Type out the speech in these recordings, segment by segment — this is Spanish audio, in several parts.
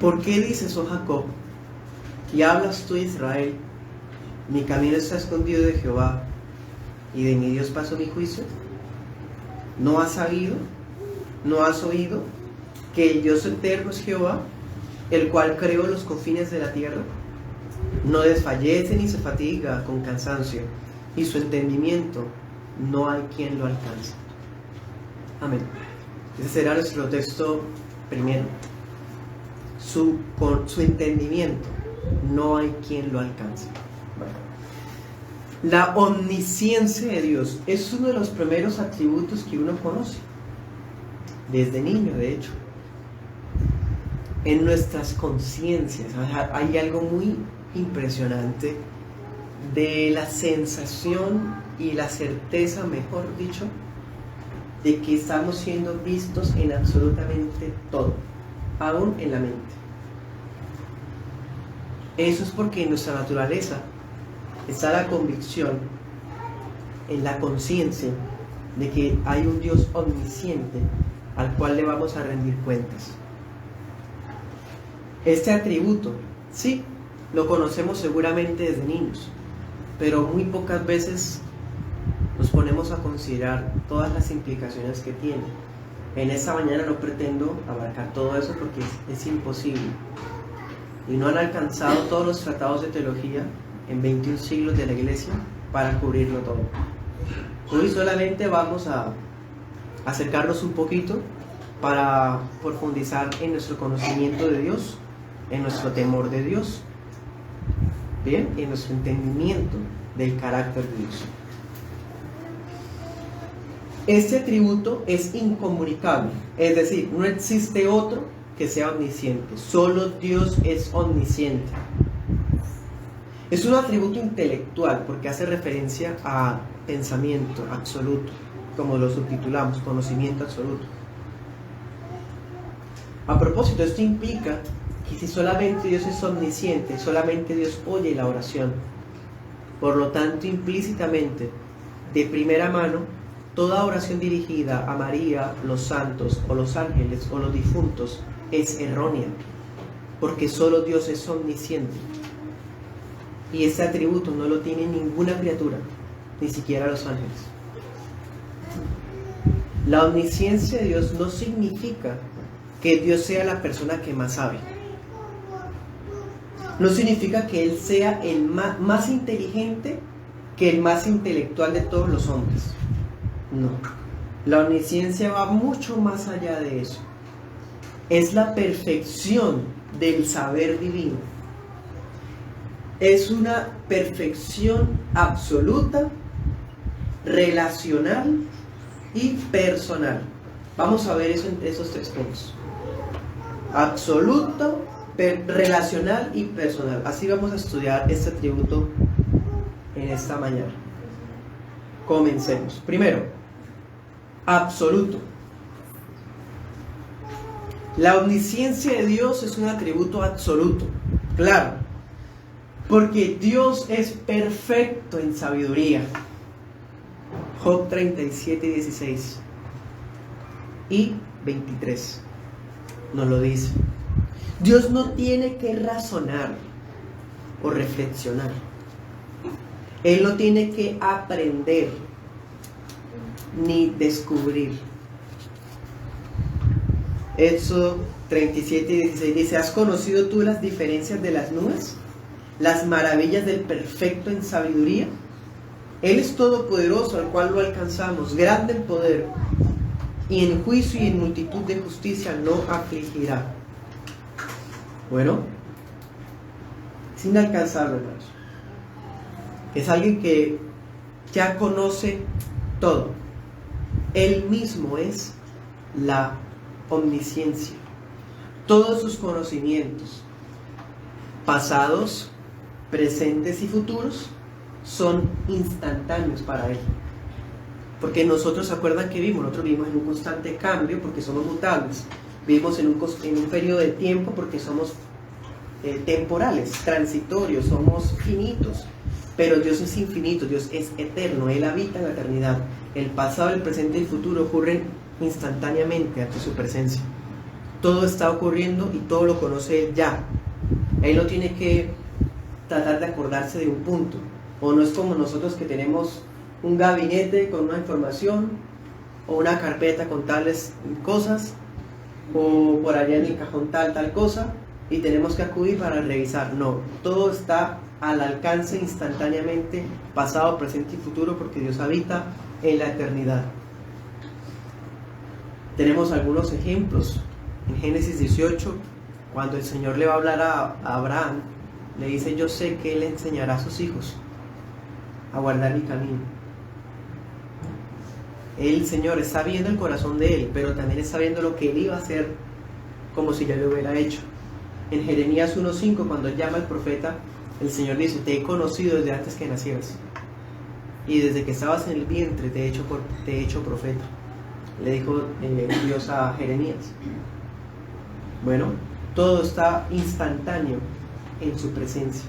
¿Por qué dices, oh Jacob, y hablas tú, Israel, mi camino está escondido de Jehová, y de mi Dios paso mi juicio? ¿No has sabido, no has oído, que el Dios eterno es Jehová, el cual creó los confines de la tierra? No desfallece ni se fatiga con cansancio, y su entendimiento no hay quien lo alcance. Amén. Ese será nuestro texto primero. Con su entendimiento no hay quien lo alcance. La omnisciencia de Dios es uno de los primeros atributos que uno conoce, desde niño de hecho. En nuestras conciencias hay algo muy impresionante de la sensación y la certeza, mejor dicho, de que estamos siendo vistos en absolutamente todo, aún en la mente. Eso es porque en nuestra naturaleza está la convicción, en la conciencia de que hay un Dios omnisciente al cual le vamos a rendir cuentas. Este atributo, sí, lo conocemos seguramente desde niños, pero muy pocas veces nos ponemos a considerar todas las implicaciones que tiene. En esta mañana no pretendo abarcar todo eso porque es imposible. Y no han alcanzado todos los tratados de teología en 21 siglos de la Iglesia para cubrirlo todo. Hoy solamente vamos a acercarnos un poquito para profundizar en nuestro conocimiento de Dios, en nuestro temor de Dios, bien, en nuestro entendimiento del carácter de Dios. Este atributo es incomunicable, es decir, no existe otro que sea omnisciente, solo Dios es omnisciente. Es un atributo intelectual porque hace referencia a pensamiento absoluto, como lo subtitulamos, conocimiento absoluto. A propósito, esto implica que si solamente Dios es omnisciente, solamente Dios oye la oración. Por lo tanto, implícitamente, de primera mano, toda oración dirigida a María, los santos, o los ángeles, o los difuntos, es errónea, porque solo Dios es omnisciente. Y ese atributo no lo tiene ninguna criatura, ni siquiera los ángeles. La omnisciencia de Dios no significa que Dios sea la persona que más sabe. No significa que Él sea el más inteligente que el más intelectual de todos los hombres. No. La omnisciencia va mucho más allá de eso. Es la perfección del saber divino. Es una perfección absoluta, relacional y personal. Vamos a ver eso en esos 3 puntos. Absoluto, relacional y personal. Así vamos a estudiar este atributo en esta mañana. Comencemos. Primero, absoluto. La omnisciencia de Dios es un atributo absoluto, claro, porque Dios es perfecto en sabiduría. Job 37, 16 y 23 nos lo dice. Dios no tiene que razonar o reflexionar. Él no tiene que aprender ni descubrir. Éxodo 37, 16 dice: ¿has conocido tú las diferencias de las nubes? Las maravillas del perfecto en sabiduría. Él es todopoderoso, al cual lo alcanzamos, grande en poder, y en juicio y en multitud de justicia no afligirá. Bueno, es inalcanzable, hermanos. Es alguien que ya conoce todo. Él mismo es la omnisciencia. Todos sus conocimientos, pasados, presentes y futuros, son instantáneos para Él. Porque nosotros, ¿se acuerdan que vivimos? Nosotros vivimos en un constante cambio porque somos mutables. Vivimos en un periodo de tiempo porque somos temporales, transitorios, somos finitos. Pero Dios es infinito, Dios es eterno, Él habita en la eternidad. El pasado, el presente y el futuro ocurren instantáneamente ante su presencia. Todo está ocurriendo y todo lo conoce Él ya. Él no tiene que tratar de acordarse de un punto. O no es como nosotros que tenemos un gabinete con una información o una carpeta con tales cosas o por allá en el cajón tal cosa y tenemos que acudir para revisar. No, todo está al alcance instantáneamente, pasado, presente y futuro, porque Dios habita en la eternidad. Tenemos algunos ejemplos. En Génesis 18, cuando el Señor le va a hablar a Abraham, le dice: yo sé que Él enseñará a sus hijos a guardar mi camino. El Señor está viendo el corazón de Él, pero también está viendo lo que Él iba a hacer, como si ya lo hubiera hecho. En Jeremías 1:5, cuando Él llama al profeta, el Señor dice: te he conocido desde antes que nacieras, y desde que estabas en el vientre te he hecho profeta. Le dijo Dios a Jeremías. Bueno, todo está instantáneo en su presencia.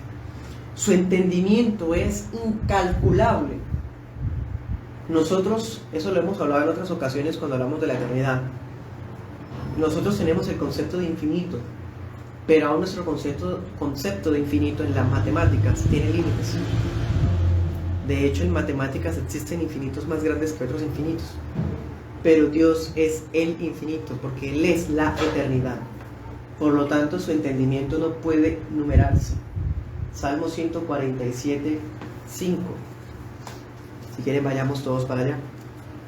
Su entendimiento es incalculable. Nosotros, eso lo hemos hablado en otras ocasiones cuando hablamos de la eternidad. Nosotros tenemos el concepto de infinito, pero aún nuestro concepto de infinito en las matemáticas tiene límites. De hecho, en matemáticas existen infinitos más grandes que otros infinitos. Pero Dios es el infinito, porque Él es la eternidad. Por lo tanto, su entendimiento no puede numerarse. Salmo 147:5. Si quieren, vayamos todos para allá.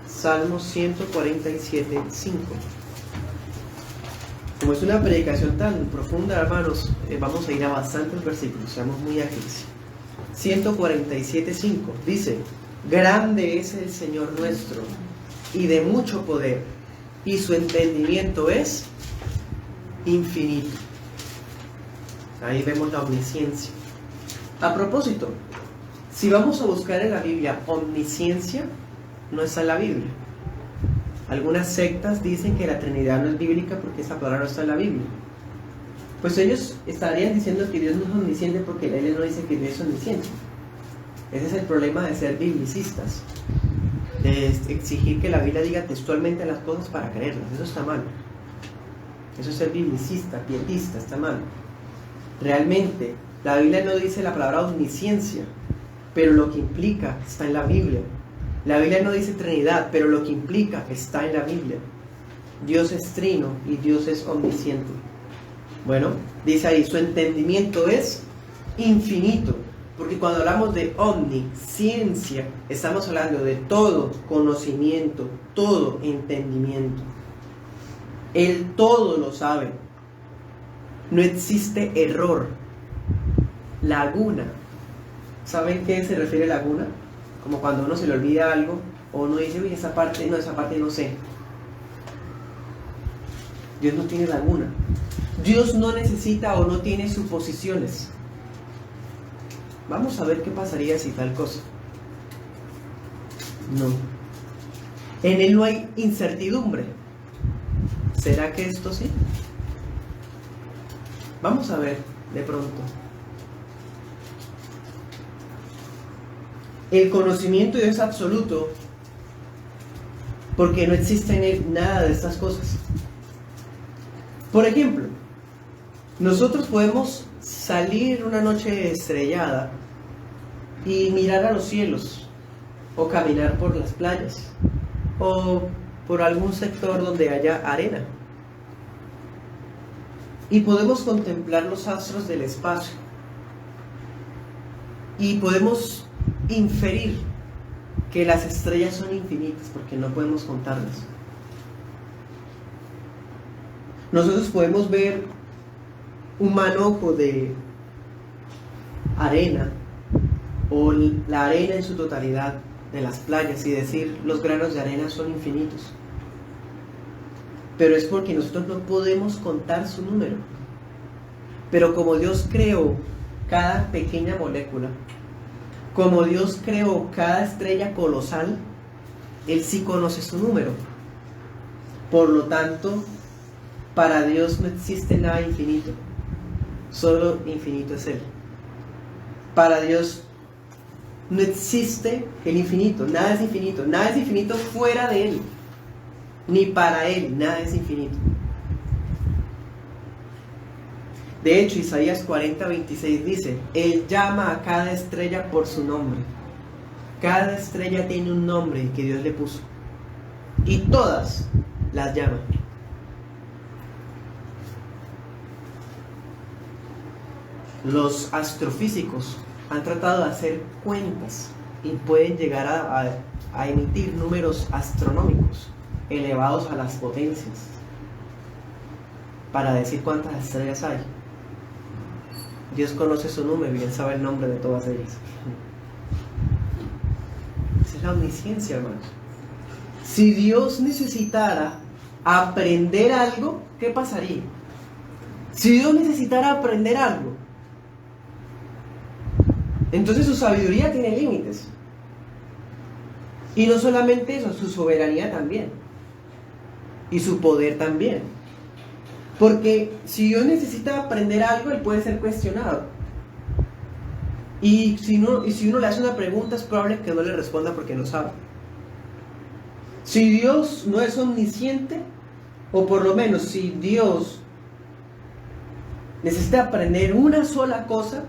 Salmo 147:5. Como es una predicación tan profunda, hermanos, vamos a ir a bastantes versículos, seamos muy ágiles. 147:5 dice: grande es el Señor nuestro, y de mucho poder, y su entendimiento es infinito. Ahí vemos la omnisciencia. A propósito, si vamos a buscar en la Biblia omnisciencia, no está en la Biblia. Algunas sectas dicen que la Trinidad no es bíblica porque esa palabra no está en la Biblia. Pues ellos estarían diciendo que Dios no es omnisciente porque la Biblia no dice que Dios es omnisciente. Ese es el problema de ser biblicistas, de exigir que la Biblia diga textualmente las cosas para creerlas. Eso está mal. Eso es ser biblicista, pietista, está mal. Realmente, la Biblia no dice la palabra omnisciencia, pero lo que implica está en la Biblia. La Biblia no dice Trinidad, pero lo que implica está en la Biblia. Dios es trino y Dios es omnisciente. Bueno, dice ahí, su entendimiento es infinito. Porque cuando hablamos de omnisciencia, estamos hablando de todo conocimiento, todo entendimiento. Él todo lo sabe. No existe error, laguna. ¿Saben qué se refiere a laguna? Como cuando uno se le olvida algo, o uno dice: uy, esa parte no sé. Dios no tiene laguna. Dios no necesita o no tiene suposiciones. Vamos a ver qué pasaría si tal cosa. No. En Él no hay incertidumbre. ¿Será que esto sí? Vamos a ver de pronto. El conocimiento de Dios es absoluto porque no existe en Él nada de estas cosas. Por ejemplo, nosotros podemos salir una noche estrellada y mirar a los cielos, o caminar por las playas, o por algún sector donde haya arena, y podemos contemplar los astros del espacio y podemos inferir que las estrellas son infinitas porque no podemos contarlas. Nosotros podemos ver un manojo de arena o la arena en su totalidad de las playas y decir: los granos de arena son infinitos. Pero es porque nosotros no podemos contar su número. Pero como Dios creó cada pequeña molécula, como Dios creó cada estrella colosal, Él sí conoce su número. Por lo tanto, para Dios no existe nada infinito. Solo infinito es Él. Para Dios no existe el infinito. Nada es infinito. Nada es infinito fuera de Él. Ni para Él nada es infinito. De hecho, Isaías 40:26 dice, Él llama a cada estrella por su nombre. Cada estrella tiene un nombre que Dios le puso. Y todas las llama. Los astrofísicos han tratado de hacer cuentas y pueden llegar a emitir números astronómicos elevados a las potencias para decir cuántas estrellas hay. Dios conoce su número y Él sabe el nombre de todas ellas. Esa es la omnisciencia, hermanos. Si Dios necesitara aprender algo, ¿qué pasaría? Si Dios necesitara aprender algo, entonces su sabiduría tiene límites. Y no solamente eso, su soberanía también. Y su poder también. Porque si Dios necesita aprender algo, Él puede ser cuestionado. Y si uno le hace una pregunta, es probable que no le responda porque no sabe. Si Dios no es omnisciente, o por lo menos si Dios necesita aprender una sola cosa,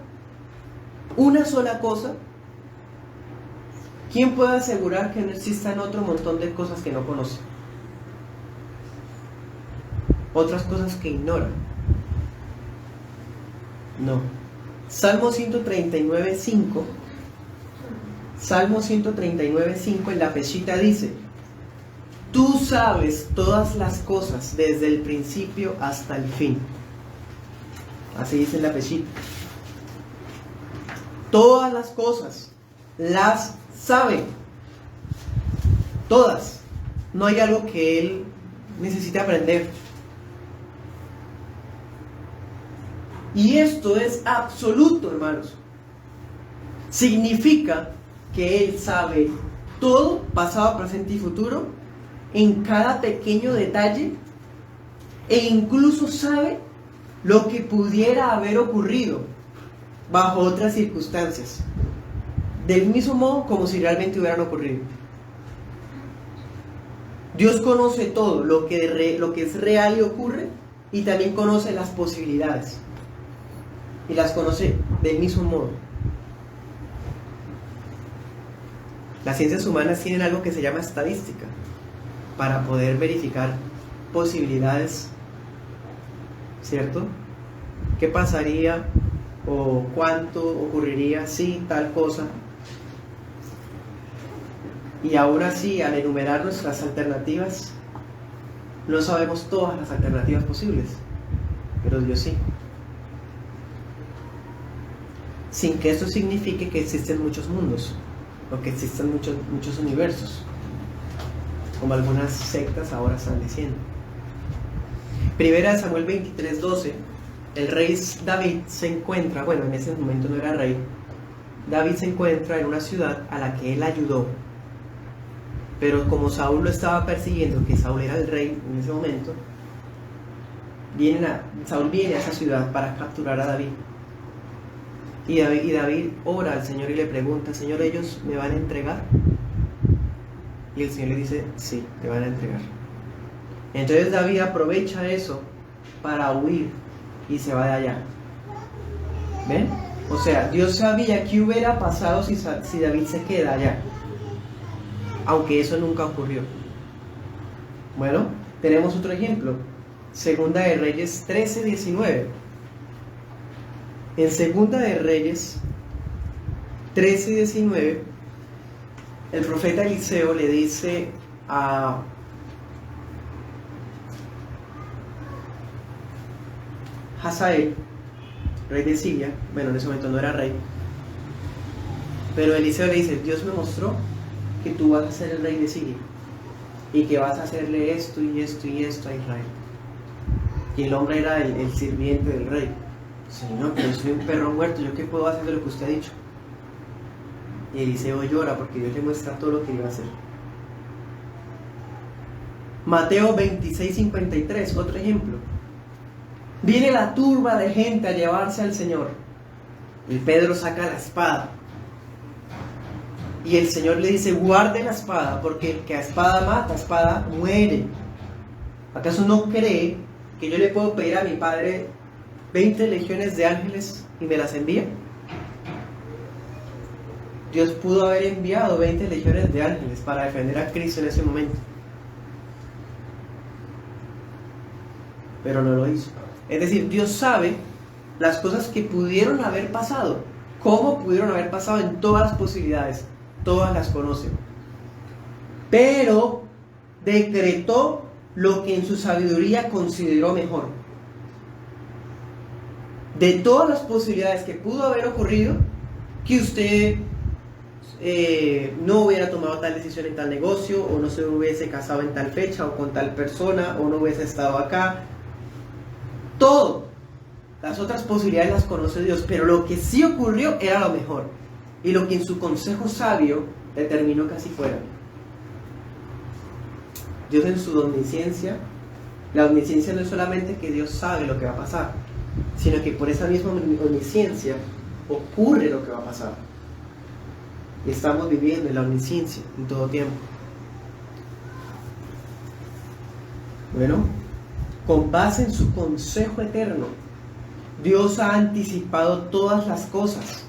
¿quién puede asegurar que no existan otro montón de cosas que no conoce? Otras cosas que ignora. No. Salmo 139:5. Salmo 139:5 en la Peshita dice: Tú sabes todas las cosas desde el principio hasta el fin. Así dice en la Peshita. Todas las cosas las sabe. Todas. No hay algo que Él necesite aprender. Y esto es absoluto, hermanos. Significa que Él sabe todo, pasado, presente y futuro, en cada pequeño detalle, e incluso sabe lo que pudiera haber ocurrido bajo otras circunstancias, del mismo modo como si realmente hubieran ocurrido. Dios conoce todo lo que es real y ocurre, y también conoce las posibilidades, y las conoce del mismo modo. Las ciencias humanas tienen algo que se llama estadística, para poder verificar posibilidades, ¿cierto? ¿Qué pasaría o cuánto ocurriría si tal cosa? Y aún así, al enumerar nuestras alternativas, no sabemos todas las alternativas posibles, pero Dios sí. Sin que esto signifique que existen muchos mundos, o que existen muchos universos, como algunas sectas ahora están diciendo. Primera de Samuel 23:12, el rey David se encuentra, bueno, en ese momento no era rey, David se encuentra en una ciudad a la que él ayudó, pero como Saúl lo estaba persiguiendo, que Saúl era el rey en ese momento, Saúl viene a esa ciudad para capturar a David. Y David ora al Señor y le pregunta: Señor, ¿ellos me van a entregar? Y el Señor le dice: sí, te van a entregar. Entonces David aprovecha eso para huir y se va de allá. ¿Ven? O sea, Dios sabía qué hubiera pasado si David se queda allá, aunque eso nunca ocurrió. Bueno, tenemos otro ejemplo. Segunda de Reyes 13:19. En Segunda de Reyes 13:19, el profeta Eliseo le dice a Hazael, rey de Siria, bueno, en ese momento no era rey, pero Eliseo le dice: Dios me mostró que tú vas a ser el rey de Siria y que vas a hacerle esto y esto y esto a Israel. Y el hombre era el sirviente del rey. Señor, pero soy un perro muerto, ¿yo qué puedo hacer de lo que usted ha dicho? Y Eliseo llora porque Dios le muestra todo lo que iba a hacer. Mateo 26:53, otro ejemplo. Viene la turba de gente a llevarse al Señor. Y Pedro saca la espada. Y el Señor le dice: guarde la espada, porque el que a espada mata, a espada muere. ¿Acaso no cree que yo le puedo pedir a mi Padre 20 legiones de ángeles y me las envía. Dios pudo haber enviado 20 legiones de ángeles para defender a Cristo en ese momento, pero no lo hizo. Es decir, Dios sabe las cosas que pudieron haber pasado, cómo pudieron haber pasado, en todas las posibilidades, todas las conoce, pero decretó lo que en su sabiduría consideró mejor. De todas las posibilidades que pudo haber ocurrido, que usted no hubiera tomado tal decisión en tal negocio, o no se hubiese casado en tal fecha, o con tal persona, o no hubiese estado acá, todo, las otras posibilidades las conoce Dios, pero lo que sí ocurrió era lo mejor, y lo que en su consejo sabio determinó que así fuera. Dios en su omnisciencia, la omnisciencia no es solamente que Dios sabe lo que va a pasar, sino que por esa misma omnisciencia ocurre lo que va a pasar. Y estamos viviendo en la omnisciencia en todo tiempo. Bueno, con base en su consejo eterno, Dios ha anticipado todas las cosas,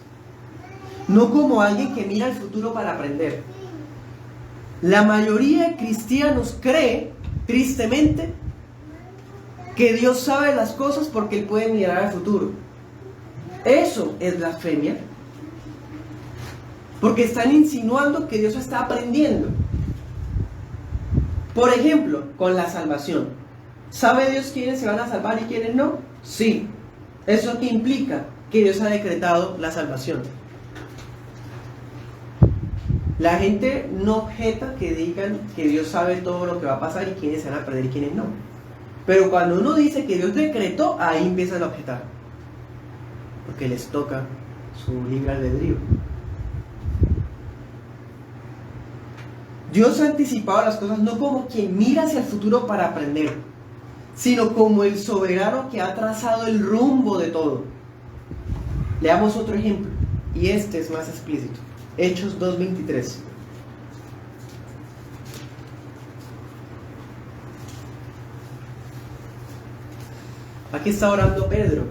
no como alguien que mira el futuro para aprender. La mayoría de cristianos cree, tristemente, que Dios sabe las cosas porque Él puede mirar al futuro. Eso es blasfemia, porque están insinuando que Dios está aprendiendo. Por ejemplo, con la salvación. ¿Sabe Dios quiénes se van a salvar y quiénes no? Sí. ¿Eso qué implica? Que Dios ha decretado la salvación. La gente no objeta que digan que Dios sabe todo lo que va a pasar y quiénes se van a perder y quiénes no. Pero cuando uno dice que Dios decretó, ahí empiezan a objetar, porque les toca su libre albedrío. Dios ha anticipado las cosas no como quien mira hacia el futuro para aprender, sino como el soberano que ha trazado el rumbo de todo. Leamos otro ejemplo, y este es más explícito. Hechos 2:23. Aquí está orando Pedro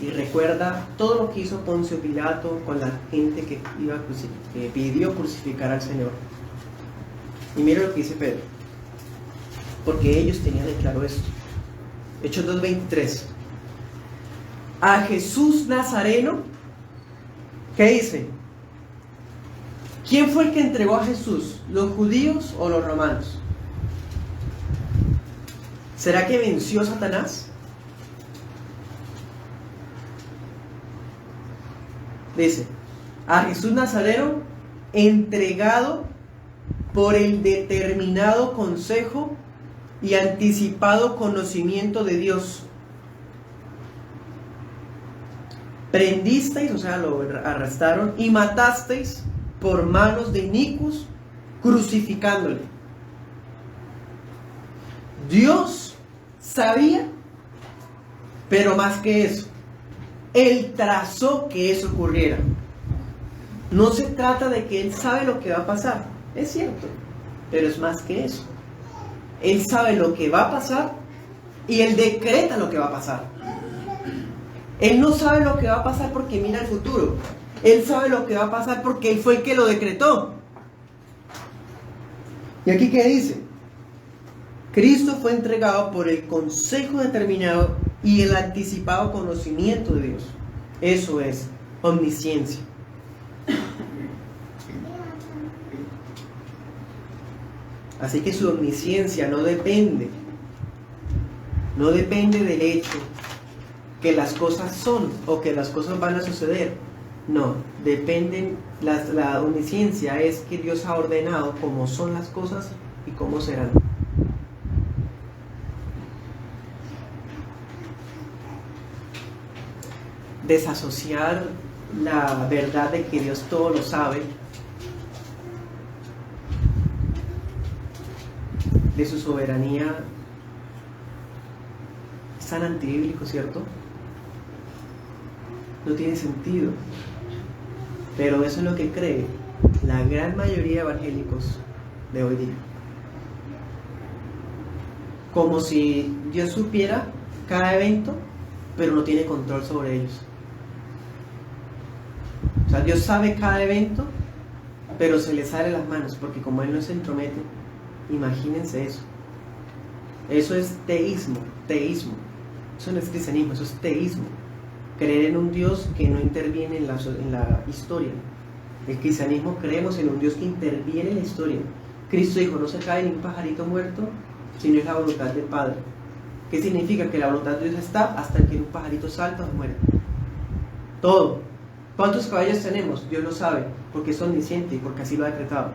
y recuerda todo lo que hizo Poncio Pilato con la gente que pidió crucificar al Señor. Y mira lo que dice Pedro, porque ellos tenían en claro esto. Hechos 2:23. A Jesús Nazareno, ¿qué dice? ¿Quién fue el que entregó a Jesús? ¿Los judíos o los romanos? ¿Será que venció a Satanás? Dice, a Jesús Nazareno, entregado por el determinado consejo y anticipado conocimiento de Dios. Prendisteis, o sea, lo arrestaron, y matasteis por manos de inicuos, crucificándole. Dios sabía, pero más que eso, Él trazó que eso ocurriera. No se trata de que Él sabe lo que va a pasar, es cierto, pero es más que eso. Él sabe lo que va a pasar y Él decreta lo que va a pasar. Él no sabe lo que va a pasar porque mira el futuro. Él sabe lo que va a pasar porque Él fue el que lo decretó. ¿Y aquí qué dice? Cristo fue entregado por el consejo determinado y el anticipado conocimiento de Dios. Eso es omnisciencia. Así que su omnisciencia no depende del hecho que las cosas son o que las cosas van a suceder. No, la omnisciencia es que Dios ha ordenado cómo son las cosas y cómo serán. Desasociar la verdad de que Dios todo lo sabe de su soberanía es tan antibíblico, ¿cierto? No tiene sentido, pero eso es lo que cree la gran mayoría de evangélicos de hoy día. Como si Dios supiera cada evento, pero no tiene control sobre ellos. O sea, Dios sabe cada evento, pero se le sale las manos, porque como Él no se entromete, imagínense eso. Eso es teísmo. Eso no es cristianismo, eso es teísmo. Creer en un Dios que no interviene en la historia. El cristianismo creemos en un Dios que interviene en la historia. Cristo dijo, no se cae ni un pajarito muerto, sino es la voluntad del Padre. ¿Qué significa? Que la voluntad de Dios está hasta que un pajarito salta o muere. Todo. ¿Cuántos caballos tenemos? Dios lo sabe, porque es omnisciente y porque así lo ha decretado.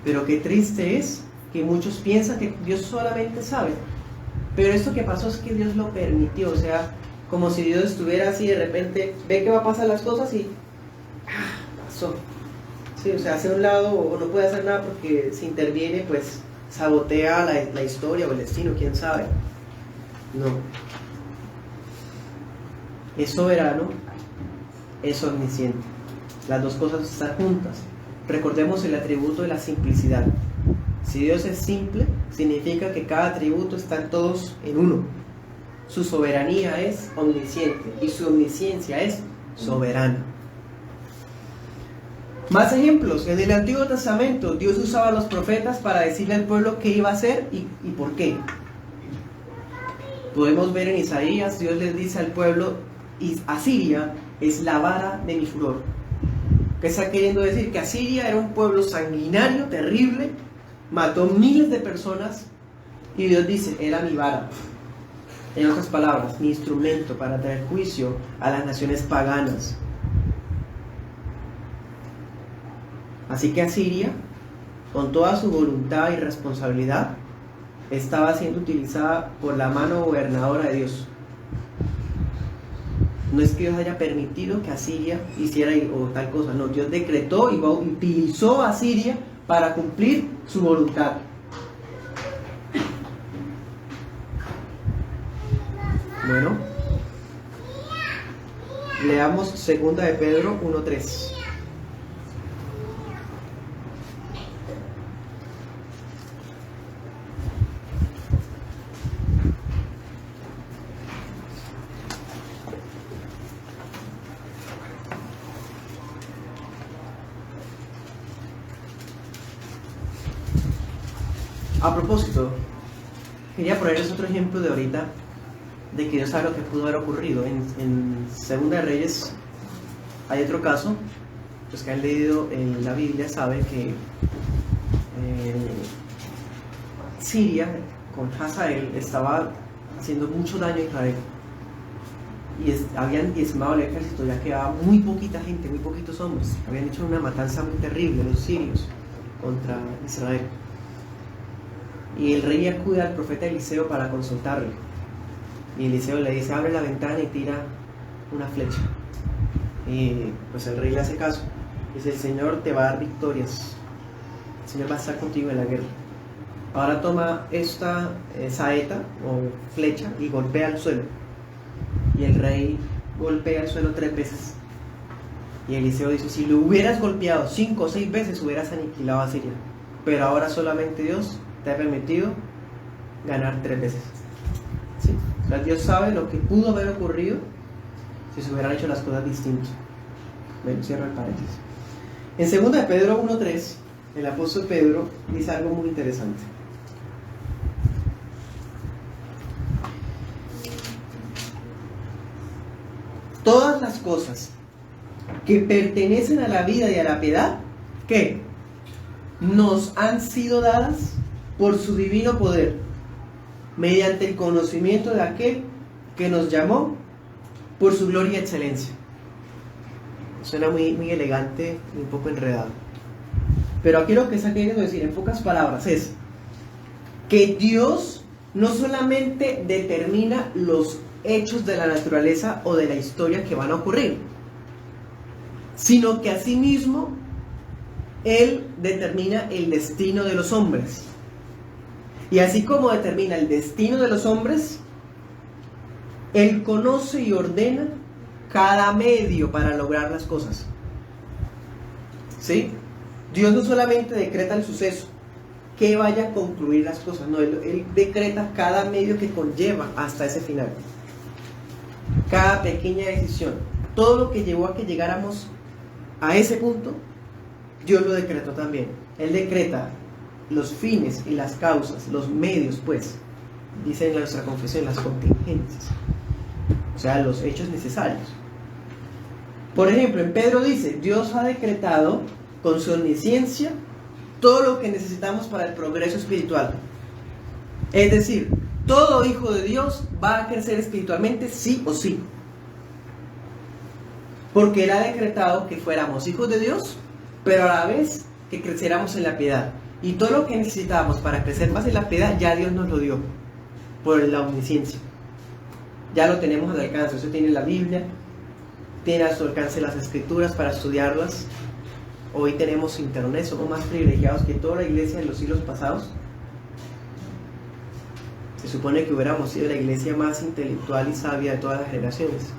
Pero qué triste es que muchos piensan que Dios solamente sabe. Pero esto que pasó es que Dios lo permitió, o sea, como si Dios estuviera así de repente, ve que va a pasar las cosas y pasó. Sí, o sea, hace un lado o no puede hacer nada porque si interviene, pues sabotea la historia o el destino, quién sabe. No. Es soberano, es omnisciente. Las dos cosas están juntas. Recordemos el atributo de la simplicidad. Si Dios es simple, significa que cada atributo están todos en uno. Su soberanía es omnisciente y su omnisciencia es soberana. Más ejemplos. En el Antiguo Testamento Dios usaba a los profetas para decirle al pueblo qué iba a hacer y por qué. Podemos ver en Isaías, Dios les dice al pueblo, Asiria es la vara de mi furor. ¿Qué está queriendo decir? Que Asiria era un pueblo sanguinario, terrible, mató miles de personas y Dios dice, era mi vara. En otras palabras, mi instrumento para traer juicio a las naciones paganas. Así que Asiria, con toda su voluntad y responsabilidad, estaba siendo utilizada por la mano gobernadora de Dios. No es que Dios haya permitido que Asiria hiciera o tal cosa, no, Dios decretó y utilizó a Asiria para cumplir su voluntad. Bueno, leamos 2 de Pedro 1:3. A propósito, quería ponerles otro ejemplo de ahorita, de que Dios sabe lo que pudo haber ocurrido. En Segunda de Reyes hay otro caso, los que han leído en la Biblia saben que Siria con Hazael estaba haciendo mucho daño a Israel y habían diezmado el ejército, ya quedaba muy poquita gente, muy poquitos hombres. Habían hecho una matanza muy terrible los sirios contra Israel. Y el rey acude al profeta Eliseo para consultarle. Y Eliseo le dice, abre la ventana y tira una flecha. Y pues el rey le hace caso. Dice, el Señor te va a dar victorias. El Señor va a estar contigo en la guerra. Ahora toma esta saeta o flecha y golpea al suelo. Y el rey golpea el suelo 3 veces. Y Eliseo dice, si lo hubieras golpeado 5 o 6 veces, hubieras aniquilado a Siria. Pero ahora solamente Dios te ha permitido ganar 3 veces. ¿Sí? O sea, Dios sabe lo que pudo haber ocurrido si se hubieran hecho las cosas distintas. Bueno, cierro el paréntesis. En 2 de Pedro 1:3, el apóstol Pedro dice algo muy interesante. Todas las cosas que pertenecen a la vida y a la piedad, ¿qué? Nos han sido dadas por su divino poder, mediante el conocimiento de aquel que nos llamó por su gloria y excelencia. Suena muy, muy elegante y un poco enredado. Pero aquí lo que está queriendo decir, en pocas palabras, es que Dios no solamente determina los hechos de la naturaleza o de la historia que van a ocurrir, sino que asimismo Él determina el destino de los hombres. Y así como determina el destino de los hombres, Él conoce y ordena cada medio para lograr las cosas. ¿Sí? Dios no solamente decreta el suceso, que vaya a concluir las cosas, no, Él decreta cada medio que conlleva hasta ese final. Cada pequeña decisión, todo lo que llevó a que llegáramos a ese punto, Dios lo decretó también. Él decreta los fines y las causas, los medios, pues, dice en nuestra confesión, las contingencias, o sea, los hechos necesarios. Por ejemplo, en Pedro dice, Dios ha decretado con su omnisciencia todo lo que necesitamos para el progreso espiritual. Es decir, todo hijo de Dios va a crecer espiritualmente sí o sí. Porque Él ha decretado que fuéramos hijos de Dios, pero a la vez que creciéramos en la piedad. Y todo lo que necesitábamos para crecer más en la piedad, ya Dios nos lo dio por la omnisciencia. Ya lo tenemos al alcance. Usted tiene la Biblia, tiene a su alcance las Escrituras para estudiarlas. Hoy tenemos internet, somos más privilegiados que toda la iglesia en los siglos pasados. Se supone que hubiéramos sido la iglesia más intelectual y sabia de todas las generaciones.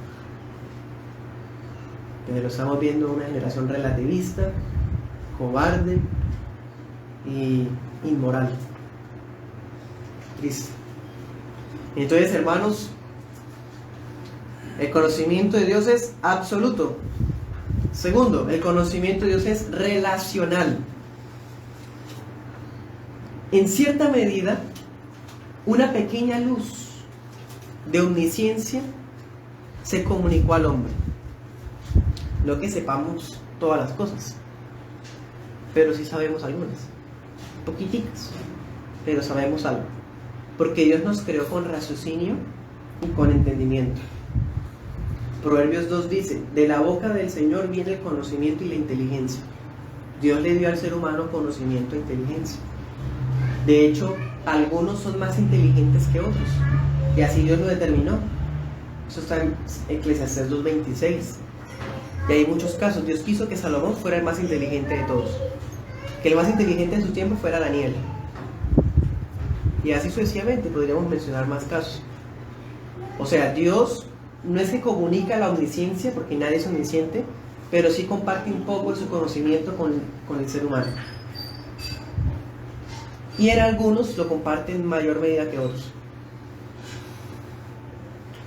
Pero estamos viendo una generación relativista, cobarde y inmoral. Triste. Entonces, hermanos, el conocimiento de Dios es absoluto. Segundo, el conocimiento de Dios es relacional. En cierta medida, una pequeña luz de omnisciencia se comunicó al hombre. No que sepamos todas las cosas, pero sí sabemos algunas, poquiticas, pero sabemos algo, porque Dios nos creó con raciocinio y con entendimiento. Proverbios 2 dice, de la boca del Señor viene el conocimiento y la inteligencia. Dios le dio al ser humano conocimiento e inteligencia. De hecho, algunos son más inteligentes que otros, y así Dios lo determinó. Eso está en Eclesiastés 2:26. Y hay muchos casos. Dios quiso que Salomón fuera el más inteligente de todos, que el más inteligente en su tiempo fuera Daniel, y así sucesivamente podríamos mencionar más casos. O sea, Dios no es que comunica la omnisciencia, porque nadie es omnisciente, pero sí comparte un poco de su conocimiento con el ser humano. Y en algunos lo comparten en mayor medida que otros.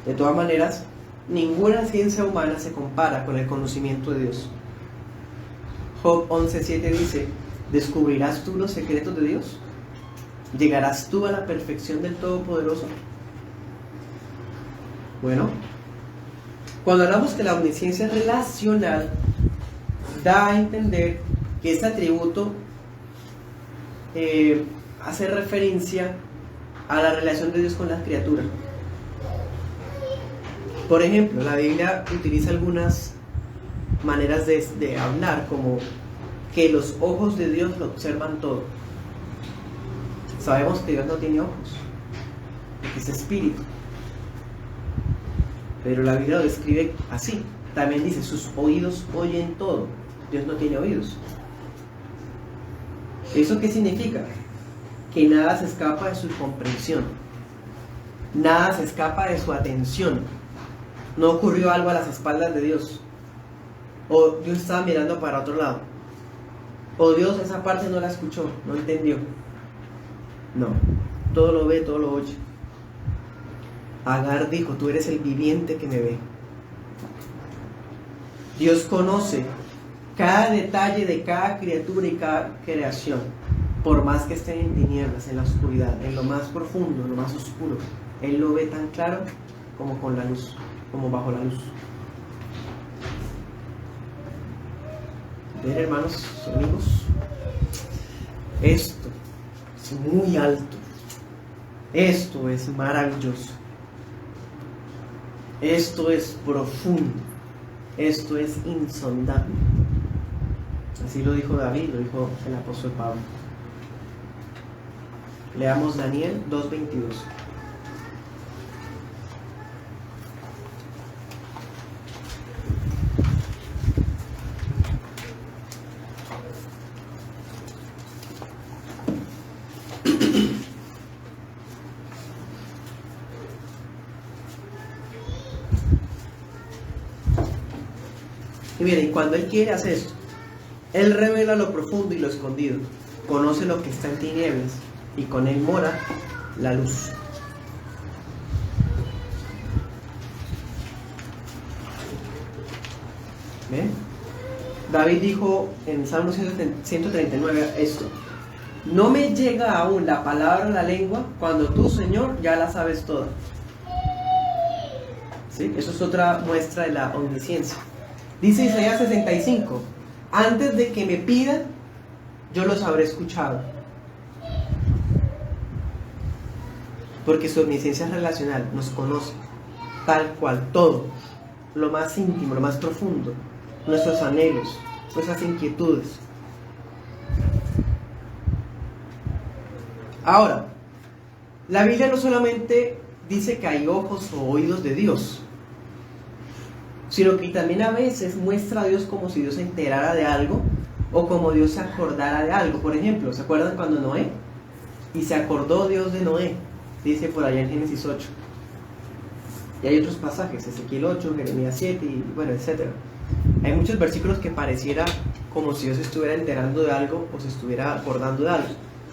De todas maneras, ninguna ciencia humana se compara con el conocimiento de Dios. Job 11:7 dice, ¿descubrirás tú los secretos de Dios? ¿Llegarás tú a la perfección del Todopoderoso? Bueno, cuando hablamos que la omnisciencia relacional, da a entender que este atributo hace referencia a la relación de Dios con las criaturas. Por ejemplo, la Biblia utiliza algunas maneras de hablar, como que los ojos de Dios lo observan todo. Sabemos que Dios no tiene ojos, porque es espíritu. Pero la Biblia lo describe así. También dice, sus oídos oyen todo. Dios no tiene oídos. ¿Eso qué significa? Que nada se escapa de su comprensión. Nada se escapa de su atención. No ocurrió algo a las espaldas de Dios. O Dios estaba mirando para otro lado. O Dios esa parte no la escuchó, no entendió. No, todo lo ve, todo lo oye. Agar dijo, tú eres el viviente que me ve. Dios conoce cada detalle de cada criatura y cada creación, por más que estén en tinieblas, en la oscuridad, en lo más profundo, en lo más oscuro. Él lo ve tan claro como con la luz, como bajo la luz. Ven, hermanos, amigos, esto es muy alto, esto es maravilloso, esto es profundo, esto es insondable. Así lo dijo David, lo dijo el apóstol Pablo. Leamos Daniel 2:22. Y miren, cuando Él quiere hacer esto, Él revela lo profundo y lo escondido. conoce lo que está en tinieblas y con él mora la luz. ¿Ven? David dijo en Salmo 139 esto: no me llega aún la palabra a la lengua cuando tú, Señor, ya la sabes toda. ¿Sí? Eso es otra muestra de la omnisciencia. Dice Isaías 65: antes de que me pidan, yo los habré escuchado. Porque su omnisciencia es relacional, nos conoce tal cual, todo, lo más íntimo, lo más profundo, nuestros anhelos, nuestras inquietudes. Ahora, la Biblia no solamente dice que hay ojos o oídos de Dios, sino que también a veces muestra a Dios como si Dios se enterara de algo o como Dios se acordara de algo. Por ejemplo, ¿se acuerdan cuando Noé? Y se acordó Dios de Noé, dice por allá en Génesis 8. Y hay otros pasajes, Ezequiel 8, Jeremías 7 y bueno, etc. Hay muchos versículos que pareciera como si Dios se estuviera enterando de algo o se estuviera acordando de algo.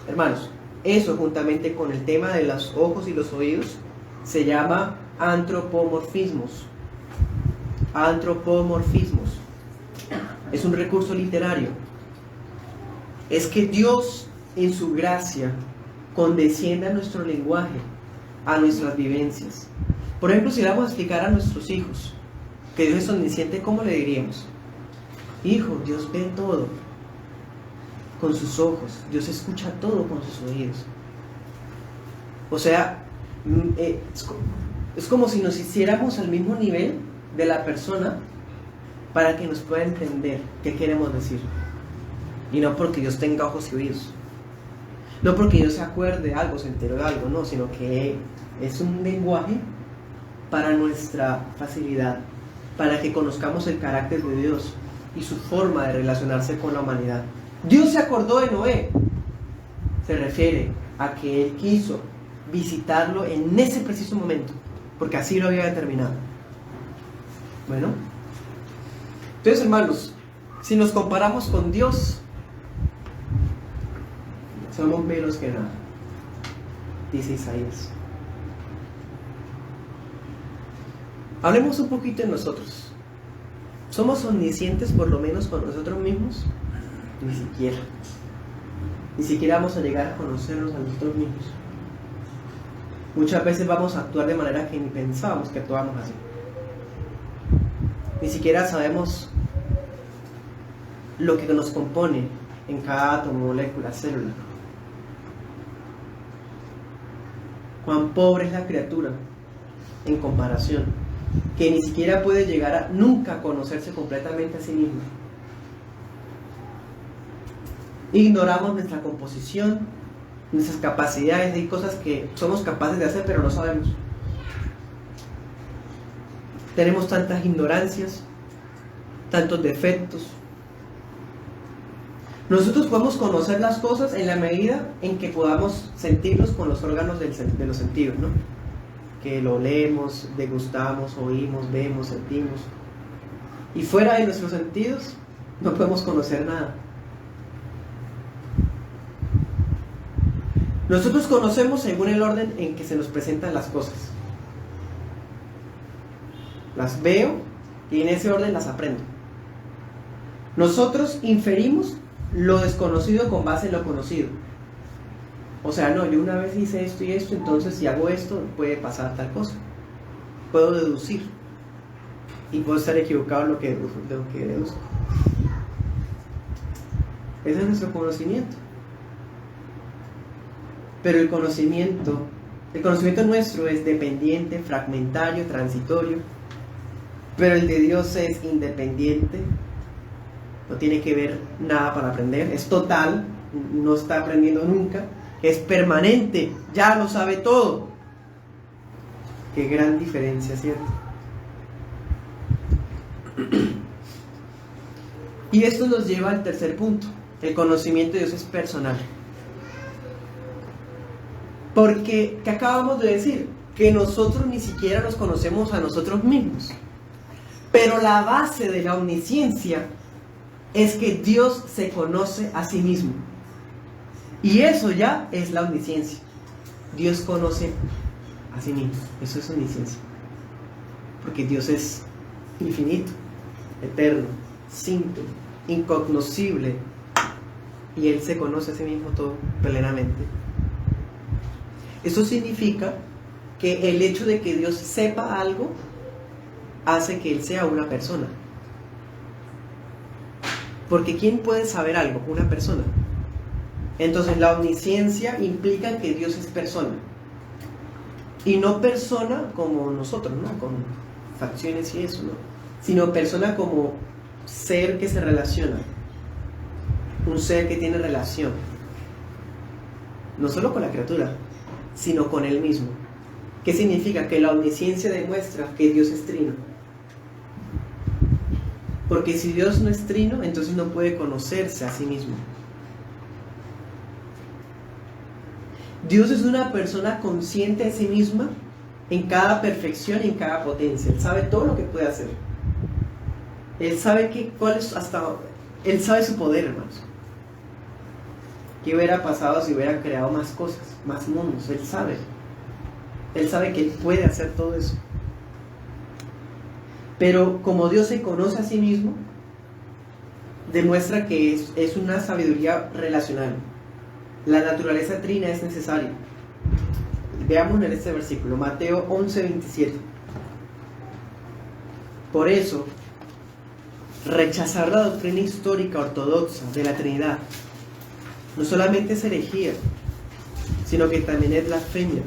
Hermanos, eso juntamente con el tema de los ojos y los oídos se llama antropomorfismos. Antropomorfismos. Es un recurso literario. Es que Dios en su gracia condescienda a nuestro lenguaje, a nuestras vivencias. Por ejemplo, si le vamos a explicar a nuestros hijos que Dios es omnisciente, ¿cómo le diríamos? Hijo, Dios ve todo con sus ojos, Dios escucha todo con sus oídos. O sea, es como si nos hiciéramos al mismo nivel de la persona para que nos pueda entender qué queremos decir. Y no porque Dios tenga ojos y oídos, no porque Dios se acuerde de algo, se enteró de algo, no, sino que es un lenguaje para nuestra facilidad, para que conozcamos el carácter de Dios y su forma de relacionarse con la humanidad. Dios se acordó de Noé, se refiere a que Él quiso visitarlo en ese preciso momento, porque así lo había determinado. Bueno, entonces, hermanos, si nos comparamos con Dios, somos menos que nada, dice Isaías. Hablemos un poquito de nosotros. ¿Somos omniscientes por lo menos con nosotros mismos? Ni siquiera. Ni siquiera vamos a llegar a conocernos a nosotros mismos. Muchas veces vamos a actuar de manera que ni pensábamos que actuábamos así. Ni siquiera sabemos lo que nos compone en cada átomo, molécula, célula. Cuán pobre es la criatura en comparación, que ni siquiera puede llegar a nunca conocerse completamente a sí mismo. Ignoramos nuestra composición, nuestras capacidades, hay cosas que somos capaces de hacer pero no sabemos. Tenemos tantas ignorancias, tantos defectos. Nosotros podemos conocer las cosas en la medida en que podamos sentirlos con los órganos de los sentidos, ¿no? Que lo leemos, degustamos, oímos, vemos, sentimos. Y fuera de nuestros sentidos no podemos conocer nada. Nosotros conocemos según el orden en que se nos presentan las cosas. Las veo y en ese orden las aprendo. Nosotros inferimos lo desconocido con base en lo conocido. O sea, no, yo una vez hice esto y esto, entonces si hago esto puede pasar tal cosa. Puedo deducir y puedo estar equivocado en lo que deduzco. Ese es nuestro conocimiento. Pero el conocimiento nuestro es dependiente, fragmentario, transitorio. Pero el de Dios es independiente, no tiene que ver nada para aprender, es total, no está aprendiendo nunca, es permanente, ya lo sabe todo. Qué gran diferencia, ¿cierto? Y esto nos lleva al tercer punto. El conocimiento de Dios es personal. Porque, ¿qué acabamos de decir? Que nosotros ni siquiera nos conocemos a nosotros mismos. Pero la base de la omnisciencia es que Dios se conoce a sí mismo. Y eso ya es la omnisciencia. Dios conoce a sí mismo. Eso es omnisciencia. Porque Dios es infinito, eterno, simple, incognoscible. Y Él se conoce a sí mismo todo plenamente. Eso significa que el hecho de que Dios sepa algo hace que Él sea una persona. Porque ¿quién puede saber algo? Una persona. Entonces la omnisciencia implica que Dios es persona. Y no persona como nosotros, ¿no? Con facciones y eso, ¿no? Sino persona como ser que se relaciona. Un ser que tiene relación. No solo con la criatura, sino con Él mismo. ¿Qué significa? Que la omnisciencia demuestra que Dios es trino. Porque si Dios no es trino, entonces no puede conocerse a sí mismo. Dios es una persona consciente de sí misma en cada perfección y en cada potencia. Él sabe todo lo que puede hacer. Él sabe Él sabe su poder, hermanos. ¿Qué hubiera pasado si hubiera creado más cosas, más mundos? Él sabe. Él sabe que Él puede hacer todo eso. Pero como Dios se conoce a sí mismo, demuestra que es una sabiduría relacional. La naturaleza trina es necesaria. Veamos en este versículo, Mateo 11:27. Por eso, rechazar la doctrina histórica ortodoxa de la Trinidad no solamente es herejía, sino que también es blasfemia.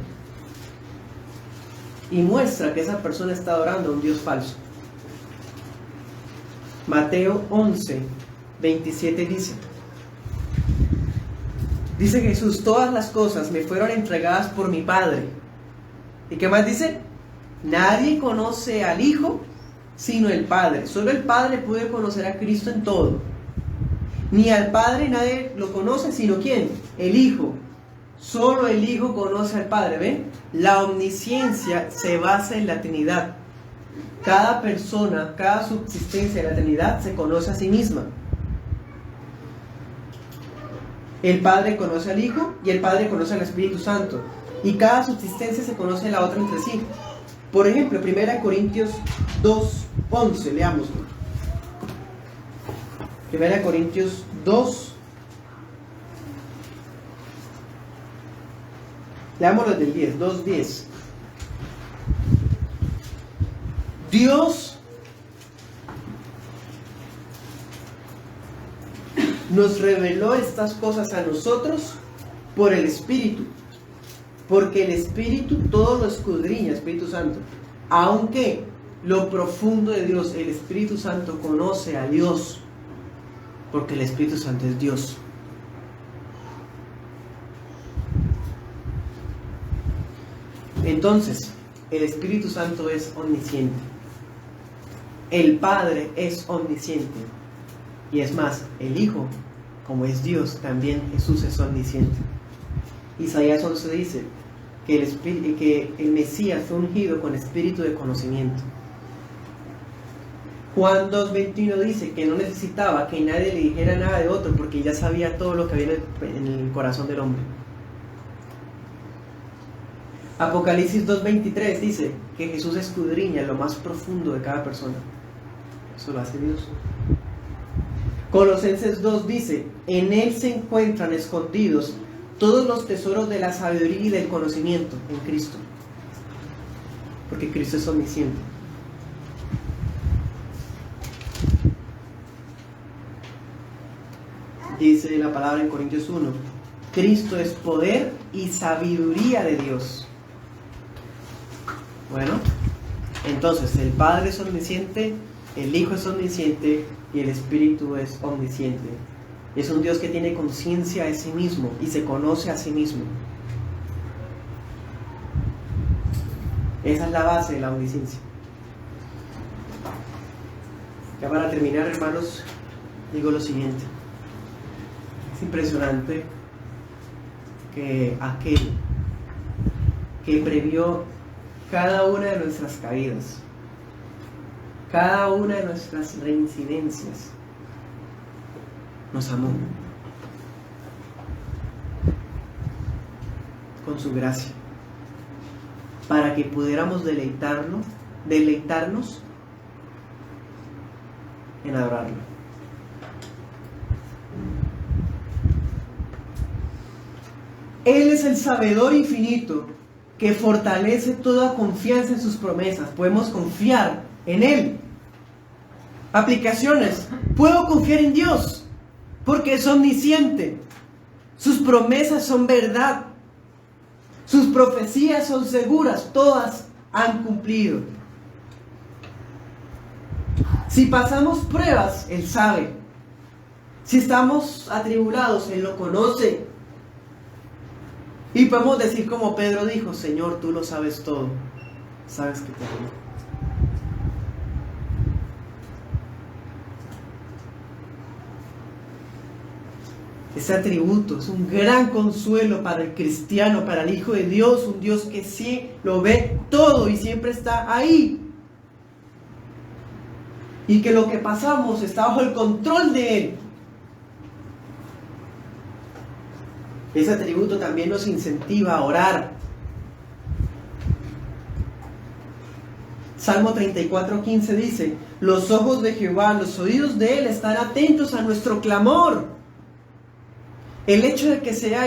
Y muestra que esa persona está adorando a un Dios falso. Mateo 11:27 dice Jesús: todas las cosas me fueron entregadas por mi Padre. ¿Y qué más dice? Nadie conoce al Hijo sino el Padre. Solo el Padre puede conocer a Cristo en todo. Ni al Padre nadie lo conoce sino ¿quién? El Hijo. Solo el Hijo conoce al Padre. ¿Ven? La omnisciencia se basa en la Trinidad. Cada persona, cada subsistencia de la Trinidad se conoce a sí misma. El Padre conoce al Hijo y el Padre conoce al Espíritu Santo. Y cada subsistencia se conoce la otra entre sí. Por ejemplo, 1 Corintios 2:11, leámoslo. 1 Corintios 2. Leámoslo del 10, 2:10. Dios nos reveló estas cosas a nosotros por el Espíritu, porque el Espíritu todo lo escudriña, Espíritu Santo. Aunque lo profundo de Dios, el Espíritu Santo conoce a Dios, porque el Espíritu Santo es Dios. Entonces, el Espíritu Santo es omnisciente. El Padre es omnisciente. Y es más, el Hijo, como es Dios, también Jesús es omnisciente. Isaías 11 dice que el Mesías fue ungido con espíritu de conocimiento. Juan 2:21 dice que no necesitaba que nadie le dijera nada de otro, porque ya sabía todo lo que había en el corazón del hombre. Apocalipsis 2:23 dice que Jesús escudriña lo más profundo de cada persona. Eso lo hace Dios. Colosenses 2 dice: en Él se encuentran escondidos todos los tesoros de la sabiduría y del conocimiento en Cristo. Porque Cristo es omnisciente. Dice la palabra en Corintios 1: Cristo es poder y sabiduría de Dios. Bueno, entonces el Padre es omnisciente, el Hijo es omnisciente y el Espíritu es omnisciente. Es un Dios que tiene conciencia de sí mismo y se conoce a sí mismo. Esa es la base de la omnisciencia. Ya para terminar, hermanos, digo lo siguiente. Es impresionante que aquel que previó cada una de nuestras caídas, cada una de nuestras reincidencias, nos amó. con su gracia, para que pudiéramos deleitarnos en adorarlo. Él es el sabedor infinito que fortalece toda confianza en sus promesas. Podemos confiar en Él. Aplicaciones. Puedo confiar en Dios porque es omnisciente. Sus promesas son verdad. Sus profecías son seguras. Todas han cumplido. Si pasamos pruebas, Él sabe. Si estamos atribulados, Él lo conoce. Y podemos decir como Pedro dijo: Señor, tú lo sabes todo. Sabes que te amo. Ese atributo es un gran consuelo para el cristiano, para el Hijo de Dios, un Dios que sí lo ve todo y siempre está ahí. Y que lo que pasamos está bajo el control de Él. Ese atributo también nos incentiva a orar. Salmo 34:15 dice: los ojos de Jehová, los oídos de Él están atentos a nuestro clamor. El hecho de que sea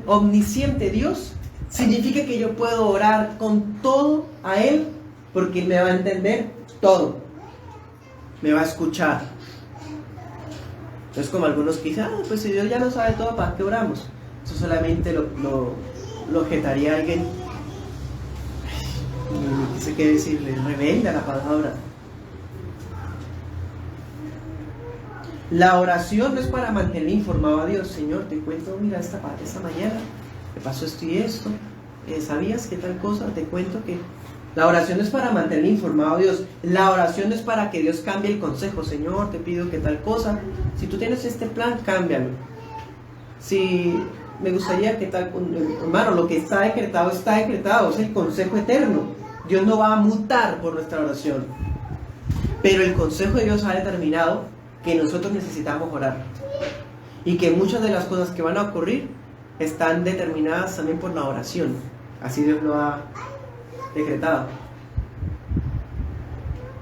omnisciente Dios significa que yo puedo orar con todo a Él, porque Él me va a entender todo, me va a escuchar. No es como algunos que dicen: pues si Dios ya lo sabe todo, ¿para qué oramos? Eso solamente lo objetaría alguien, no sé qué decirle, rebelde a la palabra. La oración no es para mantener informado a Dios. Señor, te cuento, mira, esta mañana me pasó esto y esto, ¿sabías qué tal cosa? Te cuento que... La oración no es para mantener informado a Dios. La oración no es para que Dios cambie el consejo. Señor, te pido que tal cosa, si tú tienes este plan, cámbialo. Si me gustaría que tal... Hermano, lo que está decretado, es el consejo eterno. Dios no va a mutar por nuestra oración. Pero el consejo de Dios ha determinado que nosotros necesitamos orar. Y que muchas de las cosas que van a ocurrir están determinadas también por la oración. Así Dios lo ha decretado.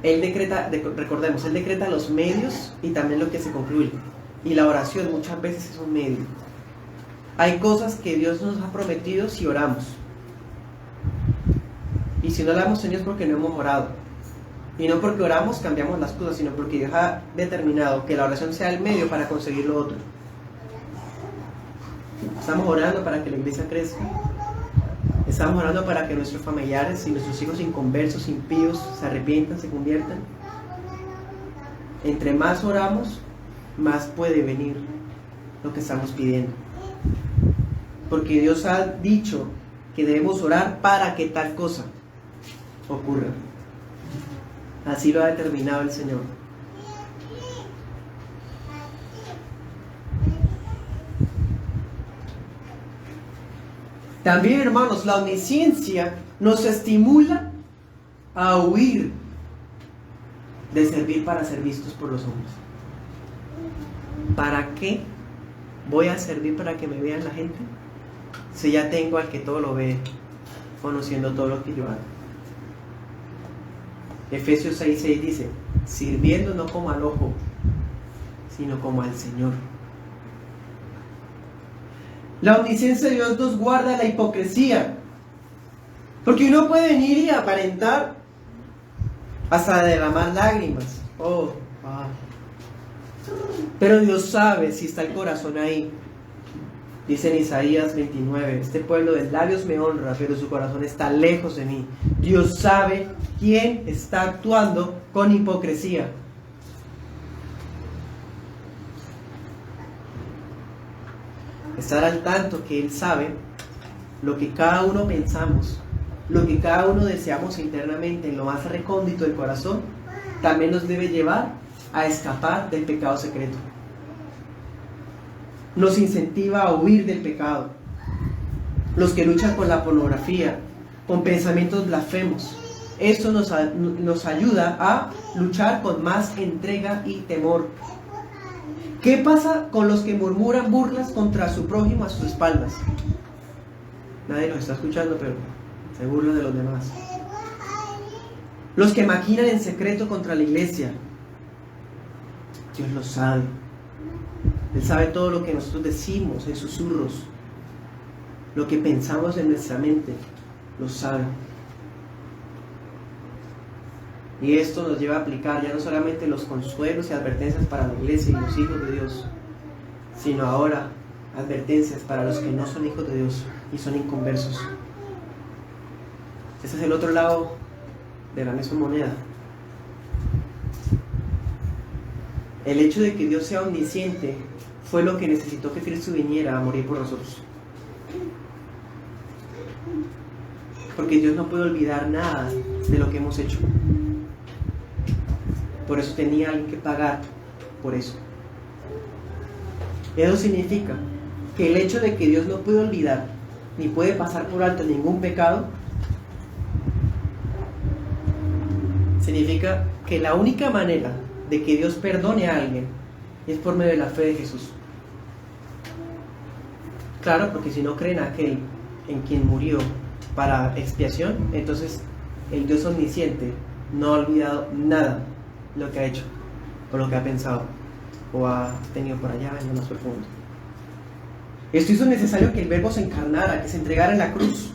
Él decreta, recordemos, Él decreta los medios y también lo que se concluye. Y la oración muchas veces es un medio. Hay cosas que Dios nos ha prometido si oramos. Y si no la hemos tenido es porque no hemos orado. Y no porque oramos cambiamos las cosas, sino porque Dios ha determinado que la oración sea el medio para conseguir lo otro. Estamos orando para que la iglesia crezca. Estamos orando para que nuestros familiares y nuestros hijos inconversos, impíos, se arrepientan, se conviertan. Entre más oramos, más puede venir lo que estamos pidiendo. Porque Dios ha dicho que debemos orar para que tal cosa ocurra. Así lo ha determinado el Señor. También, hermanos, la omnisciencia nos estimula a huir de servir para ser vistos por los hombres. ¿Para qué voy a servir para que me vean la gente? Si ya tengo al que todo lo ve, conociendo todo lo que yo hago. Efesios 6:6 dice: sirviendo no como al ojo, sino como al Señor. La omnisciencia de Dios nos guarda la hipocresía, porque uno puede venir y aparentar hasta derramar lágrimas. Pero Dios sabe si está el corazón ahí. Dice en Isaías 29: este pueblo de labios me honra, pero su corazón está lejos de mí. Dios sabe quién está actuando con hipocresía. Estar al tanto que Él sabe lo que cada uno pensamos, lo que cada uno deseamos internamente en lo más recóndito del corazón, también nos debe llevar a escapar del pecado secreto. Nos incentiva a huir del pecado. Los que luchan con la pornografía, con pensamientos blasfemos, eso nos ayuda a luchar con más entrega y temor. ¿Qué pasa con los que murmuran burlas contra su prójimo a sus espaldas? Nadie los está escuchando, pero se burlan de los demás. Los que maquinan en secreto contra la iglesia, Dios lo sabe. Él sabe todo lo que nosotros decimos en susurros, lo que pensamos en nuestra mente, lo sabe. Y esto nos lleva a aplicar ya no solamente los consuelos y advertencias para la iglesia y los hijos de Dios, sino ahora advertencias para los que no son hijos de Dios y son inconversos. Ese es el otro lado de la misma moneda. El hecho de que Dios sea omnisciente fue lo que necesitó que Cristo viniera a morir por nosotros. Porque Dios no puede olvidar nada de lo que hemos hecho. Por eso tenía alguien que pagar por eso. Eso significa que el hecho de que Dios no puede olvidar ni puede pasar por alto ningún pecado significa que la única manera de que Dios perdone a alguien es por medio de la fe de Jesús. Claro, porque si no creen aquel en quien murió para expiación, entonces el Dios omnisciente no ha olvidado nada de lo que ha hecho, o lo que ha pensado, o ha tenido por allá en lo más profundo. Esto hizo necesario que el Verbo se encarnara, que se entregara en la cruz.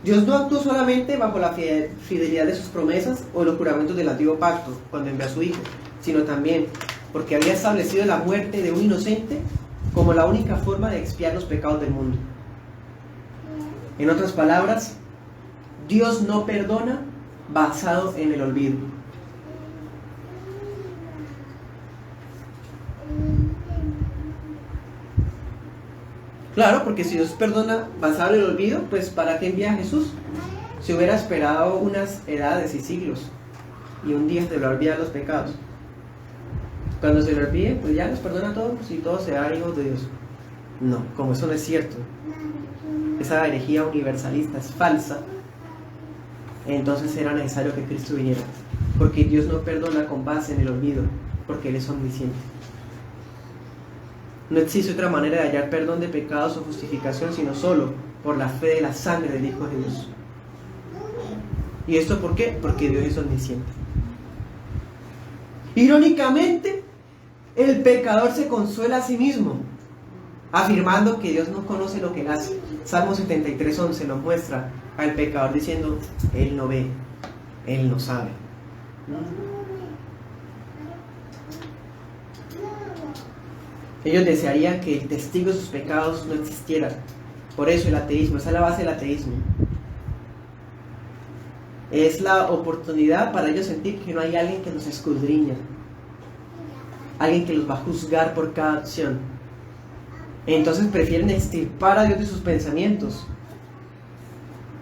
Dios no actuó solamente bajo la fidelidad de sus promesas o los juramentos del antiguo pacto cuando envió a su Hijo, sino también porque había establecido la muerte de un inocente como la única forma de expiar los pecados del mundo. En otras palabras, Dios no perdona basado en el olvido. Claro, porque si Dios perdona basado en el olvido, pues ¿para qué envía a Jesús? Si hubiera esperado unas edades y siglos y un día se le olvidan los pecados. Cuando se le olvide, pues ya los perdona a todos y todos serán hijos de Dios. No, como eso no es cierto, esa herejía universalista es falsa, entonces era necesario que Cristo viniera, porque Dios no perdona con base en el olvido, porque Él es omnisciente. No existe otra manera de hallar perdón de pecados o justificación, sino solo por la fe de la sangre del Hijo de Dios. ¿Y esto por qué? Porque Dios es omnisciente. Irónicamente, el pecador se consuela a sí mismo, afirmando que Dios no conoce lo que Él hace. Salmo 73:11 nos muestra al pecador diciendo: Él no ve, Él no sabe. Ellos desearían que el testigo de sus pecados no existiera. Por eso el ateísmo, esa es la base del ateísmo. Es la oportunidad para ellos sentir que no hay alguien que los escudriña, alguien que los va a juzgar por cada acción. Entonces prefieren extirpar a Dios de sus pensamientos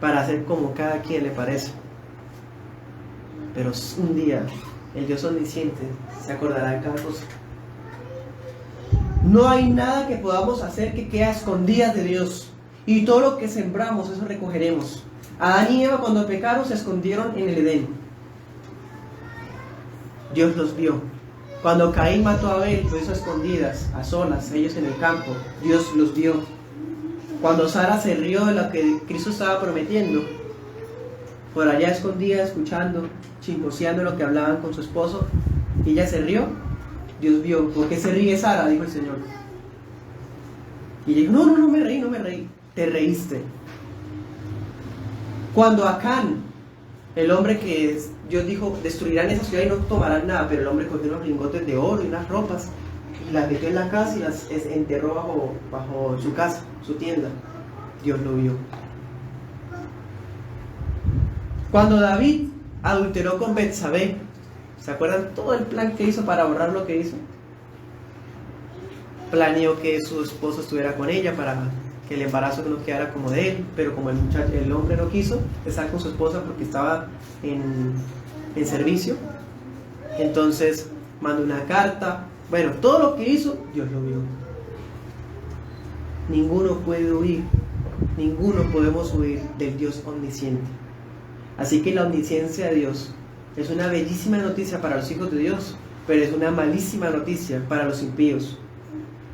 para hacer como cada quien le parece. Pero un día el Dios omnisciente se acordará de cada cosa. No hay nada que podamos hacer que quede a escondidas de Dios, y todo lo que sembramos, eso recogeremos. Adán y Eva, cuando pecaron, se escondieron en el Edén. Dios los vio. Cuando Caín mató a Abel, lo hizo a escondidas, a solas, ellos en el campo. Dios los vio. Cuando Sara se rió de lo que Cristo estaba prometiendo, por allá escondida, escuchando, chismoseando lo que hablaban con su esposo, y ella se rió, Dios vio. ¿Por qué se ríe Sara?, dijo el Señor. Y ella dijo: no me reí. Te reíste. Cuando Acán, el hombre que Dios dijo: destruirán esa ciudad y no tomarán nada, pero el hombre cogió unos lingotes de oro y unas ropas y las metió en la casa y las enterró bajo su casa, su tienda. Dios lo vio. Cuando David adulteró con Betsabé, ¿se acuerdan todo el plan que hizo para ahorrar lo que hizo? Planeó que su esposo estuviera con ella para que el embarazo no quedara como de él, pero como el hombre no quiso estar con su esposa porque estaba en servicio, entonces mandó una carta. Bueno, todo lo que hizo, Dios lo vio. Ninguno puede huir, ninguno podemos huir del Dios omnisciente. Así que la omnisciencia de Dios es una bellísima noticia para los hijos de Dios, pero es una malísima noticia para los impíos.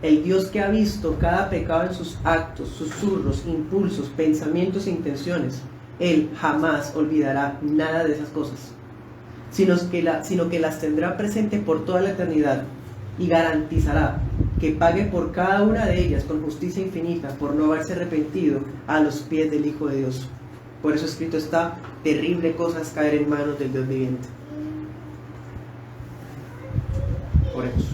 El Dios que ha visto cada pecado en sus actos, susurros, impulsos, pensamientos e intenciones, Él jamás olvidará nada de esas cosas, sino que las tendrá presente por toda la eternidad y garantizará que pague por cada una de ellas con justicia infinita por no haberse arrepentido a los pies del Hijo de Dios. Por eso escrito está: terrible cosa es caer en manos del Dios viviente. Oremos.